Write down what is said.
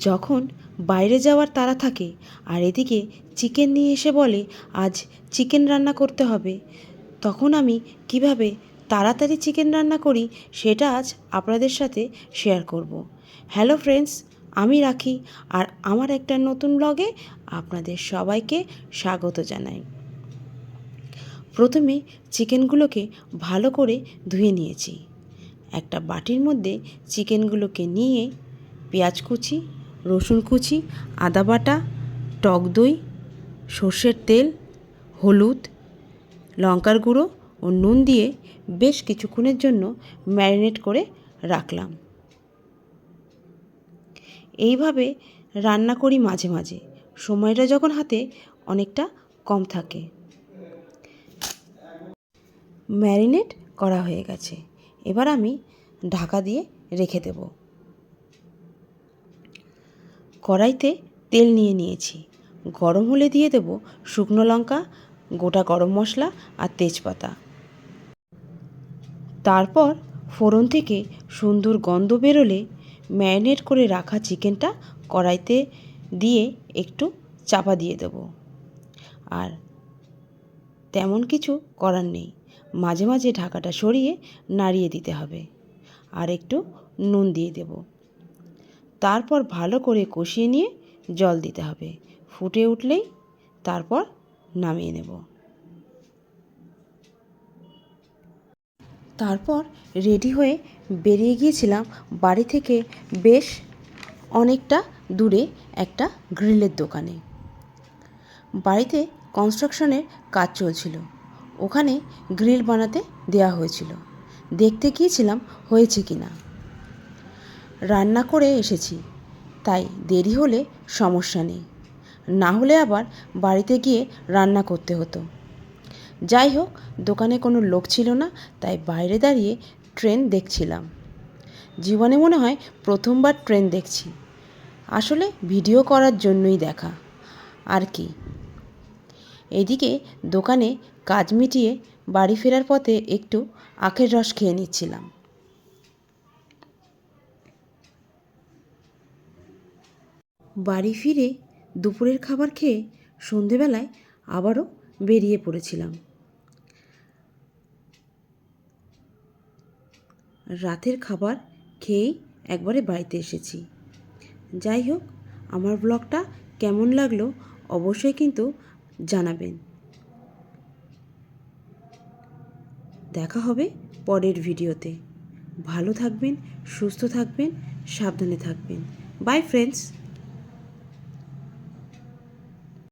যখন বাইরে যাওয়ার তাড়া থাকে আর এদিকে চিকেন নিয়ে এসে বলে আজ চিকেন রান্না করতে হবে, তখন আমি কিভাবে তাড়াতাড়ি চিকেন রান্না করি সেটা আজ আপনাদের সাথে শেয়ার করব। হ্যালো ফ্রেন্ডস, আমি রাখি আর আমার একটা নতুন ব্লগে আপনাদের সবাইকে স্বাগত জানাই। প্রথমে চিকেনগুলোকে ভালো করে ধুয়ে নিয়েছি। একটা বাটির মধ্যে চিকেনগুলোকে নিয়ে পেঁয়াজ কুচি, রসুন কুচি, আদা বাটা, টক দই, সর্ষের তেল, হলুদ, লঙ্কার গুঁড়ো ও নুন দিয়ে বেশ কিছুক্ষণের জন্য ম্যারিনেট করে রাখলাম। এইভাবে রান্না করি মাঝে মাঝে, সময়টা যখন হাতে অনেকটা কম থাকে। ম্যারিনেট করা হয়ে গেছে, এবার আমি ঢাকা দিয়ে রেখে দেব। কড়াইতে তেল নিয়ে নিয়েছি, গরম হলে দিয়ে দেব শুকনো লঙ্কা, গোটা গরম মশলা আর তেজপাতা। তারপর ফোড়ন থেকে সুন্দর গন্ধ বেরোলে ম্যারিনেট করে রাখা চিকেনটা কড়াইতে দিয়ে একটু চাপা দিয়ে দেব। আর তেমন কিছু করার নেই, মাঝে মাঝে ঢাকাটা সরিয়ে নাড়িয়ে দিতে হবে আর একটু নুন দিয়ে দেব। তারপর ভালো করে কষিয়ে নিয়ে জল দিতে হবে, ফুটে উঠলেই তারপর নামিয়ে নেব। তারপর রেডি হয়ে বেরিয়ে গিয়েছিলাম বাড়ি থেকে বেশ অনেকটা দূরে একটা গ্রিলের দোকানে। বাড়িতে কনস্ট্রাকশনের কাজ চলছিল, ওখানে গ্রিল বানাতে দেওয়া হয়েছিল। দেখতে গিয়েছিলাম হয়েছে কি না। রান্না করে এসেছি, তাই দেরি হলে সমস্যা নেই, না হলে আবার বাড়িতে গিয়ে রান্না করতে হতো। যাই হোক, দোকানে কোনো লোক ছিল না, তাই বাইরে দাঁড়িয়ে ট্রেন দেখছিলাম। জীবনে মনে হয় প্রথমবার ট্রেন দেখছি। আসলে ভিডিও করার জন্যই দেখা আর কি। এদিকে দোকানে কাজ মিটিয়ে বাড়ি ফেরার পথে একটু আখের রস খেয়ে নিচ্ছিলাম। বাড়ি ফিরে দুপুরের খাবার খেয়ে সন্ধেবেলায় আবারও বেরিয়ে পড়েছিলাম। রাতের খাবার খেয়েই একবারে বাড়িতে এসেছি। যাই হোক, আমার ব্লগটা কেমন লাগলো অবশ্যই কিন্তু জানাবেন। দেখা হবে পরের ভিডিওতে। ভালো থাকবেন, সুস্থ থাকবেন, সাবধানে থাকবেন। By friends.